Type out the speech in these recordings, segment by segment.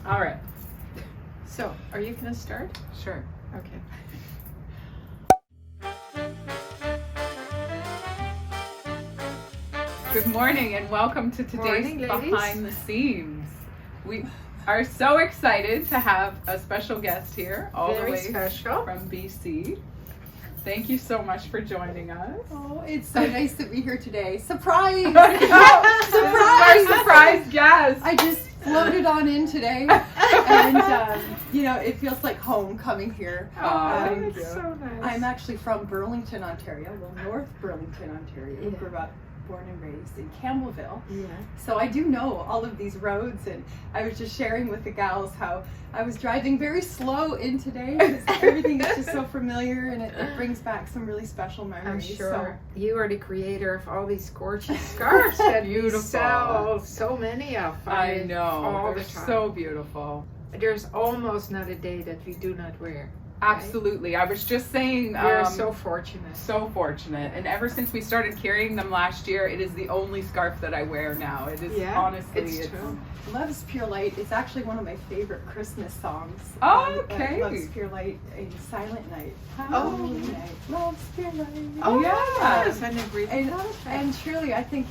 All right. So, are you going to start? Sure. Okay. Good morning and welcome to today's Morning, ladies. Behind the Scenes. We are so excited to have a special guest here, all Very the way special. from BC. Thank you so much for joining us. Oh, it's so nice to be here today. Surprise! Our surprise guest. I just floated on in today, and it feels like home coming here. Thank you. So nice. I'm actually from Burlington, Ontario. Well, North Burlington, Ontario. Yeah. Grew up, born and raised in Campbellville. Yeah. So I do know all of these roads, and I was just sharing with the gals how I was driving very slow in today because everything is just so familiar, and it brings back some really special I'm memories. sure you are the creator of all these gorgeous scarves that you Beautiful. sell so many of. I know. All They're the time. so beautiful. There's almost not a day that we do not wear. Absolutely. I was just saying, We're so fortunate. so fortunate. And ever since we started carrying them last year, it is the only scarf that I wear now. It is honestly, it's true. Love is Pure Light is actually one of my favorite Christmas songs. Oh, okay. Love is Pure Light, A Silent Night. Oh. Holy night. Love's Pure Light. Oh, Yeah. yes, I never even And, thought of that. and truly, I think,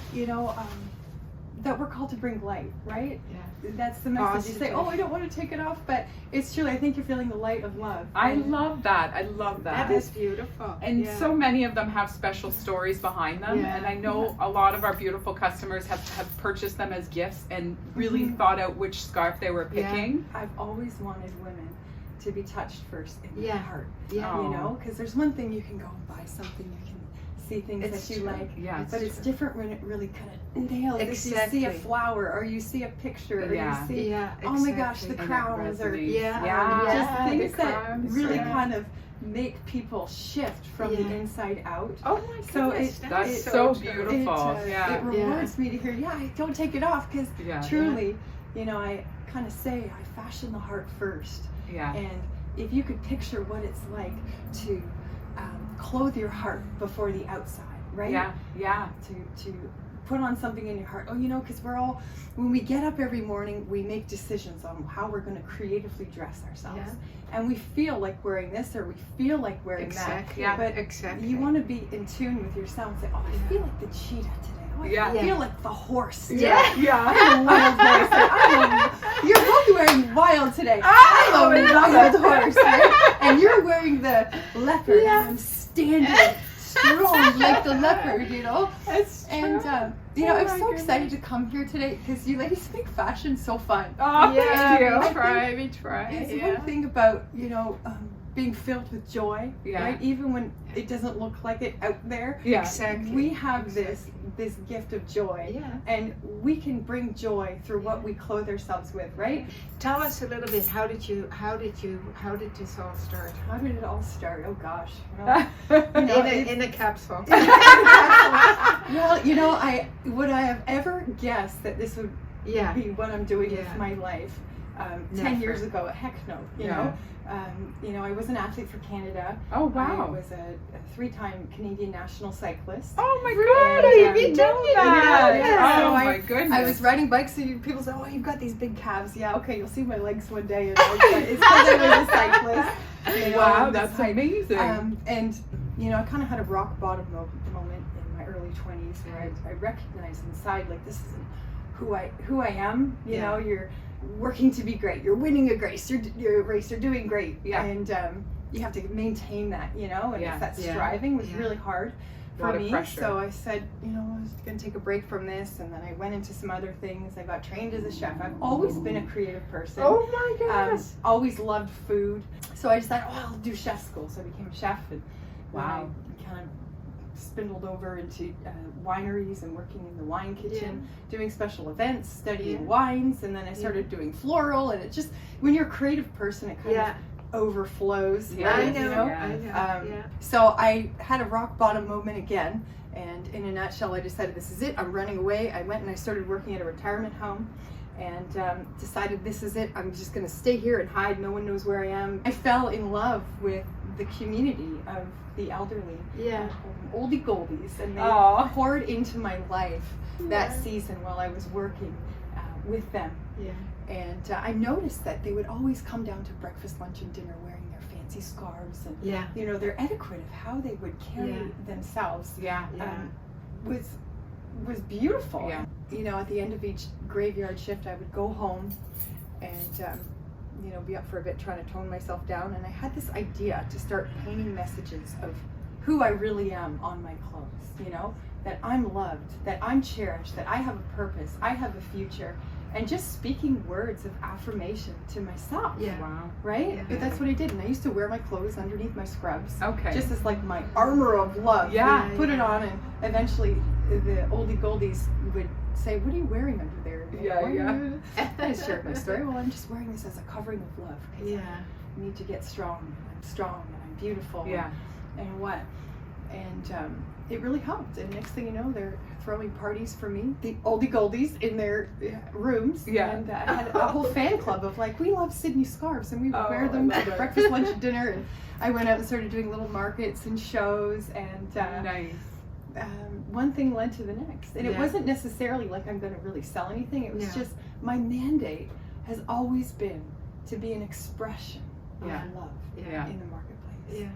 that we're called to bring light, right? Yeah. That's the message. You say, Positive. oh, I don't want to take it off, but it's truly, I think you're feeling the light of love. I And love that. I love that. That is beautiful. And Yeah. so many of them have special stories behind them. Yeah. And I know a lot of our beautiful customers have purchased them as gifts and really Mhm. thought out which scarf they were Yeah. picking. I've always wanted women to be touched first in Yeah. the heart. Yeah. Oh. You know, because there's one thing you can go and buy something, you can see things It's that you true. like, Yeah. but it's different when it really kind of nails. If you see a Exactly. flower or you see a picture or Yeah. you see, Yeah, oh my gosh, the exactly. crowns or resonates. Yeah. Yeah. just Yeah, things the that crowns, really yeah. kind of make people shift from the Yeah. inside out. Oh my goodness, So That's It- so true. beautiful. Yeah. It rewards me to hear, don't take it off, because Yeah. truly, I kind of say I fashion the heart first. Yeah. And if you could picture what it's like to clothe your heart before the outside, right? Yeah. Yeah. To put on something in your heart. Oh, because we're all, when we get up every morning, we make decisions on how we're going to creatively dress ourselves. Yeah. And we feel like wearing this or we feel like wearing Exactly. Yeah. that. But Exactly. you want to be in tune with yourself and say, oh, I feel like the cheetah today. Oh, I Yeah. feel Yeah. like the horse today. Yeah. Yeah. I'm a wild horse. You're both wearing wild today. Oh, I'm a love wild it. horse, right? And you're wearing the leopard. Yeah. And I'm standing strong like the leopard, It's true. And Oh I'm my so excited goodness. to come here today because you ladies make fashion so fun. Oh, Yeah, thank you. we try. It's Yeah. one thing about being filled with joy, Yeah. right? Even when it doesn't look like it out there. Yeah. Exactly. We have Exactly. this gift of joy. Yeah. And we can bring joy through what we clothe ourselves with, right? Tell us a little bit. How did this all start? How did it all start? Oh gosh. In a capsule. Well, would I have ever guessed that this would Yeah. be what I'm doing Yeah. with my life 10 Never. years ago? Heck no. I was an athlete for Canada. Oh, I wow. was a 3-time Canadian national cyclist. Oh my Really? God, I You didn't did know that. that. Yeah. Oh So my goodness. I was riding bikes, and people say, "Oh, you've got these big calves." Yeah, okay, you'll see my legs one day. And it's because I was a cyclist. Wow, this that's height. amazing. And I kind of had a rock bottom moment in my early 20s where I recognized inside, like, this isn't who I am. You're working to be great. You're winning a race. You're doing great. Yeah. And you have to maintain that. And Yeah. that Yeah. striving was Yeah. really hard A lot for of me. pressure. So I said, I was going to take a break from this, and then I went into some other things. I got trained as a chef. I've always been a creative person. Oh my goodness. Always loved food. So I decided, I'll do chef school. So I became a chef, and Wow. I kind of spindled over into wineries and working in the wine kitchen, doing special events, studying wines, and then I started doing floral. And it just, when you're a creative person, it kind of overflows. Yeah, right, I know. So I had a rock bottom moment again, and in a nutshell, I decided this is it. I'm running away. I went and I started working at a retirement home, and decided this is it. I'm just going to stay here and hide. No one knows where I am. I fell in love with the community of the elderly, oldie goldies, and they poured into my life that season while I was working with them. Yeah. And I noticed that they would always come down to breakfast, lunch, and dinner wearing their fancy scarves and you know, their etiquette of how they would carry themselves was beautiful. Yeah. You know, at the end of each graveyard shift, I would go home and you know, be up for a bit trying to tone myself down, and I had this idea to start painting messages of who I really am on my clothes, you know, that I'm loved, that I'm cherished, that I have a purpose, I have a future, and just speaking words of affirmation to myself. Yeah. Wow. Right? Yeah. But that's what I did, and I used to wear my clothes underneath my scrubs. Okay. Just as like my armor of love. Yeah. Put it on, and eventually the oldie goldies would say, "What are you wearing under there?" I shared my story. Well, I'm just wearing this as a covering of love. 'Cause I need to get strong. I'm strong and I'm beautiful. Yeah. And what? And it really helped. And next thing you know, they're throwing parties for me, the oldie goldies in their rooms. Yeah. And I had a whole fan club of like, we love Cydney scarves, and we would wear them I for love it. breakfast, lunch, and dinner. And I went out and started doing little markets and shows. And Nice. one thing led to the next. And it wasn't necessarily like I'm going to really sell anything. It was just my mandate has always been to be an expression of love in the marketplace.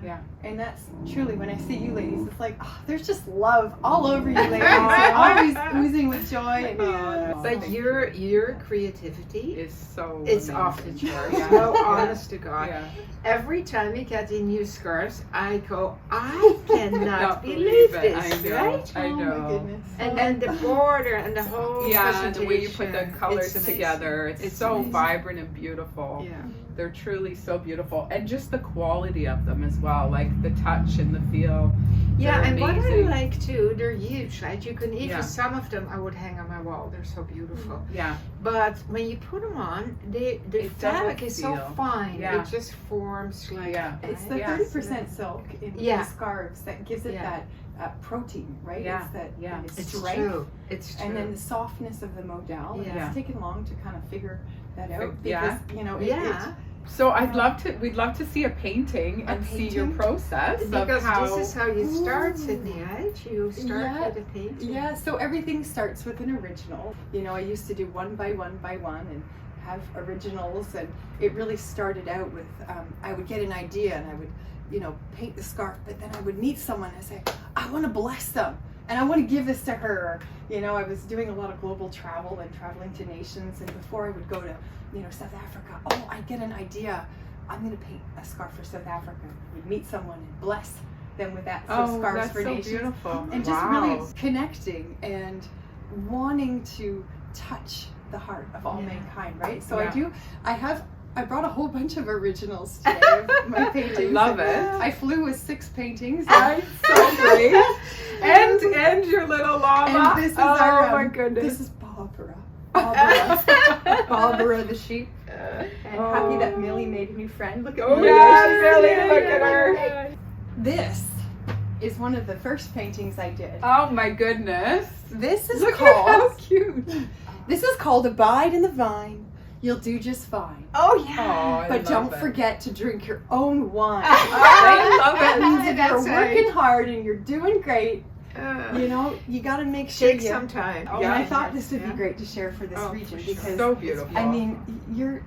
Yeah. And that's truly, when I see you ladies, it's like, oh, there's just love all over you ladies. You're always oozing with joy. And But your creativity It's so it's amazing. off the charts. No, honest to God. Yeah. Every time we get in new scarves, I go, I cannot Not believe it. this, I know. right? I oh know. my goodness. And then the border and the whole Yeah, and the way you put the presentation, colors it's amazing. together, it's so amazing. vibrant and beautiful. Yeah. They're truly so beautiful, and just the quality of them as well, like the touch and the feel. Yeah, They're and what I amazing. like too, they're huge, right? You can even, Yeah. some of them I would hang on my wall, they're so beautiful. Yeah, But when you put them on, the It fabric doesn't is so feel- fine, Yeah. it just forms like... Yeah. It's the Yeah. 30% silk in the scarves that gives it Yeah. that protein, right? Yeah. It's that Yeah. It's strength. true, it's true. And then the softness of the modal. And Yeah. it's taken long to kind of figure that out because, Yeah. you know, so we'd love to see a painting and see your painting? process because of how. this is how you start, Ooh. Cydney, right? You start Yeah. with a painting. Yeah, so everything starts with an original. You know, I used to do one by one by one and have originals, and it really started out with, I would get an idea and I would, you know, paint the scarf, but then I would meet someone and say, I want to bless them and I want to give this to her. You know, I was doing a lot of global travel and traveling to nations, and before I would go to, you know, South Africa, I'd get an idea. I'm going to paint a scarf for South Africa. We'd meet someone and bless them with that. So scarves that's for so nations. beautiful. And just Wow. really connecting and wanting to touch the heart of all mankind, right? So I brought a whole bunch of originals today of my paintings. Love it. I flew with 6 paintings. That's so great. and your little llama. And this is oh our, my goodness. This is Barbara. Barbara the sheep. And happy that Millie made a new friend. Look at Oh Millie. yeah, She's really, sitting look there. at her. This is one of the first paintings I did. Oh my goodness. This is Look at how called cute. This is called Abide in the Vine. You'll do just fine. Oh Oh, yeah. I But love don't it. forget to drink your own wine. I love That it. means if That's you're right. working hard and you're doing great, you know, you got to make sure Take you. some time. And I thought this would be great to share for this Oh, region for sure. because So beautiful. I mean, we're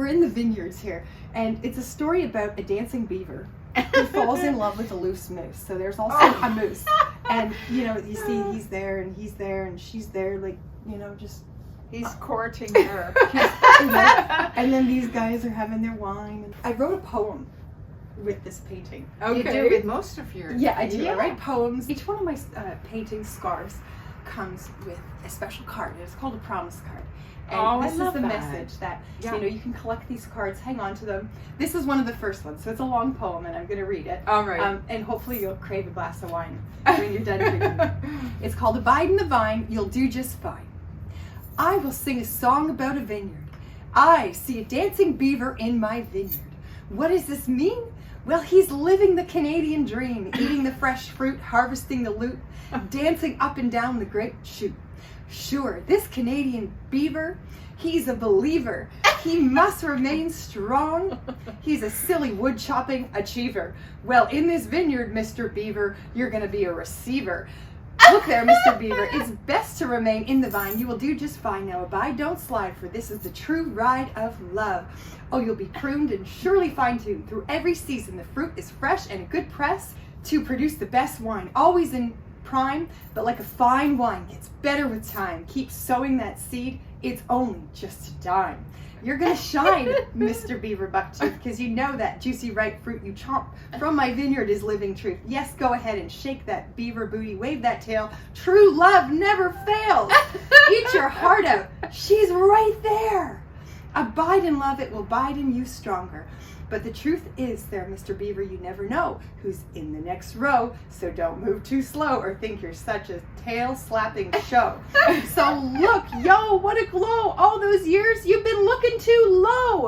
in the vineyards here, and it's a story about a dancing beaver who falls in love with a loose moose. So there's also a moose, and you know, you see he's there and she's there, like, you know, just. He's courting her. And then these guys are having their wine. I wrote a poem with this painting. You do with most of your... Yeah, I do. I write poems. Each one of my painting scarves comes with a special card. It's called a promise card. And Oh, I this love is the that. message that, Yeah. you know, you can collect these cards, hang on to them. This is one of the first ones, so it's a long poem, and I'm going to read it. All right. And hopefully you'll crave a glass of wine when you're done drinking it. It's called Abide in the Vine, You'll Do Just Fine. I will sing a song about a vineyard. I see a dancing beaver in my vineyard. What does this mean? Well, he's living the Canadian dream, eating the fresh fruit, harvesting the loot, dancing up and down the grape chute. Sure, this Canadian beaver, he's a believer. He must remain strong. He's a silly wood chopping achiever. Well, in this vineyard, Mr. Beaver, you're going to be a receiver. Look there, Mr. Beaver. It's best to remain in the vine. You will do just fine. Now abide, don't slide, for this is the true ride of love. Oh, you'll be pruned and surely fine-tuned. Through every season, the fruit is fresh and a good press to produce the best wine. Always in prime, but like a fine wine, gets better with time. Keep sowing that seed. It's only just a dime. You're gonna shine, Mr. Beaver Bucktooth, because you know that juicy ripe fruit you chomp from my vineyard is living truth. Yes, go ahead and shake that beaver booty, wave that tail. True love never fails. Eat your heart out. She's right there. Abide in love, it will abide in you stronger. But the truth is there, Mr. Beaver, you never know who's in the next row, so don't move too slow or think you're such a tail-slapping show. So look, yo, what a glow. All those years you've been looking too low.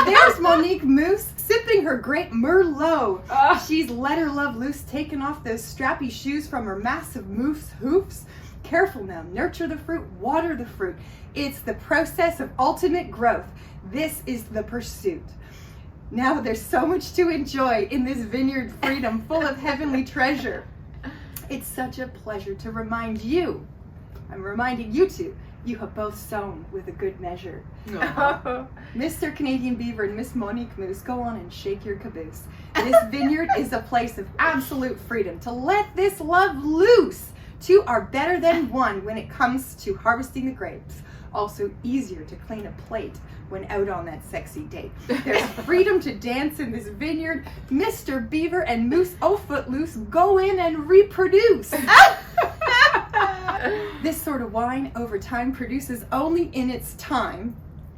There's Monique Moose sipping her great Merlot. She's let her love loose, taking off those strappy shoes from her massive moose hoofs. Careful now, nurture the fruit, water the fruit. It's the process of ultimate growth. This is the pursuit. Now there's so much to enjoy in this vineyard freedom full of heavenly treasure. It's such a pleasure to remind you, I'm reminding you two, you have both sown with a good measure. Mr. Canadian Beaver and Miss Monique Moose, go on and shake your caboose. This vineyard is a place of absolute freedom to let this love loose. Two are better than one when it comes to harvesting the grapes. Also easier to clean a plate when out on that sexy date. There's freedom to dance in this vineyard. Mr. Beaver and Moose, oh footloose, go in and reproduce. This sort of wine over time produces only in its time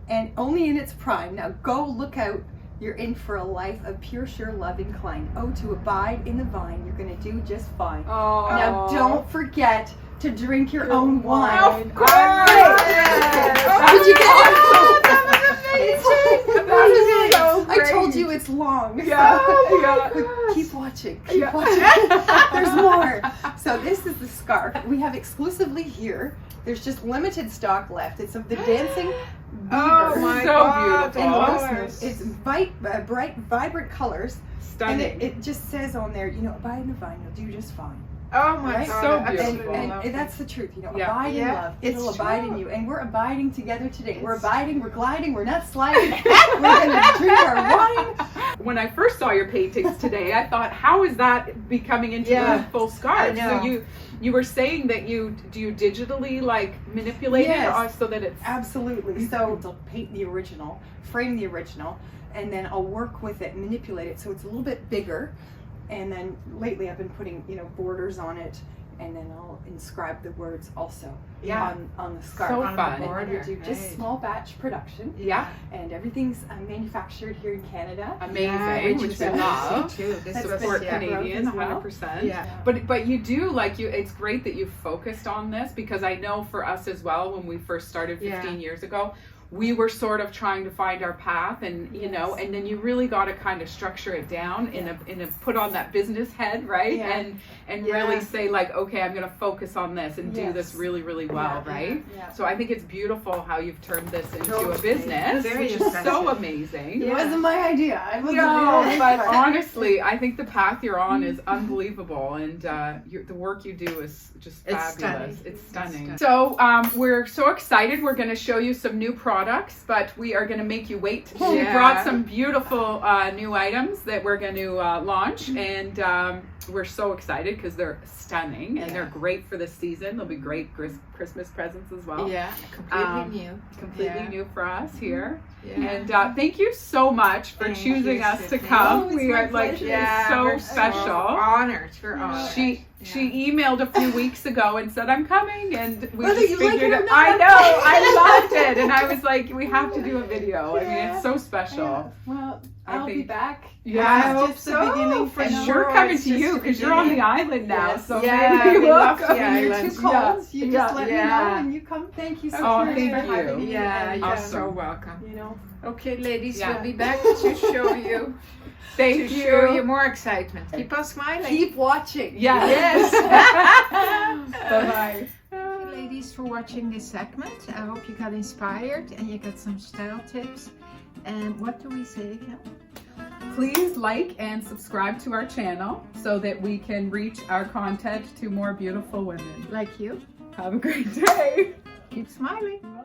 and only in its prime. Now go look out. You're in for a life of pure, sure love inclined. Oh, to abide in the vine, you're going to do just fine. Oh. Now don't forget to drink your own wine. Of course. Did you get it? So I told you it's long. Yeah. But keep watching. Keep watching. There's more. So this is the scarf we have exclusively here. There's just limited stock left. It's of the dancing beaver. Oh my So God. beautiful. It's bright, vibrant colors. Stunning. And it just says on there, abide in the vine, you'll do just fine. Oh my Right? God. So that's beautiful. And that's the truth, Yeah. abide in Yeah, love. it's It'll abide true. in you. And we're abiding together today. We're It's abiding, we're gliding, we're not sliding. We're gonna drink our wine. When I first saw your paintings today, I thought, how is that becoming into Yeah. a full scarf? I know. So you were saying that you digitally manipulate Yes. it so that it's Absolutely. So I'll paint the original, frame the original, and then I'll work with it, manipulate it so it's a little bit bigger. And then lately I've been putting, borders on it, and then I'll inscribe the words also on the scarf. So on fun. The border. Do just Right. small batch production, yeah, and everything's manufactured here in Canada. amazing, which we love. Too. This That's is Support yeah. Canadian, Growth as well. 100%. Yeah. But you do it's great that you focused on this, because I know for us as well, when we first started 15 years ago, we were sort of trying to find our path, and and then you really got to kind of structure it down in a put on that business head, right? Yeah. And Yeah. really say okay, I'm going to focus on this and do this really, really well, Yeah. right? Yeah. So I think it's beautiful how you've turned this into a Totally. business, Very which is so impressive. amazing. It wasn't my idea. I wasn't No, doing it, but honestly, I think the path you're on is unbelievable, and the work you do is just It's fabulous. stunning. It's stunning. It's So we're so excited. We're going to show you some new products, but we are going to make you wait. We Yeah. brought some beautiful new items that we're going to launch, and we're so excited because they're stunning and they're great for this season. They'll be great Christmas presents as well. Yeah, completely Um, new. Completely Yeah. new for us here. Yeah. And thank you so much for Thank choosing you, us to Cydney. come. Oh, it's we my are pleasure. Yeah, so we're special. Honored. We're honored. She emailed a few weeks ago and said, I'm coming, and we Whether just you like figured it or it. not, I I'm know, coming. I loved it, and I was like, we have to do a video. I mean, it's so special. Yeah. Well, I I'll be think- back. Yeah. I It's hope just the so, beginning for and And sure. we're coming It's to just you the because you're on the beginning. island now, Yes. so Yeah, maybe we we'll love come. the When you're island. too cold, you Yeah. just let me know Yeah. and you come. Thank you so Oh, much thank for you. having me. Yeah, and, you're Awesome. so welcome. you Okay, ladies, Yeah. we'll be back to show you. Thank to you. show you more excitement. Keep on smiling. keep watching. Yes. Yes. Bye-bye. Thank you, ladies, for watching this segment. I hope you got inspired and you got some style tips. And what do we say again? Please like and subscribe to our channel so that we can reach our content to more beautiful women. Like you. Have a great day. Keep smiling.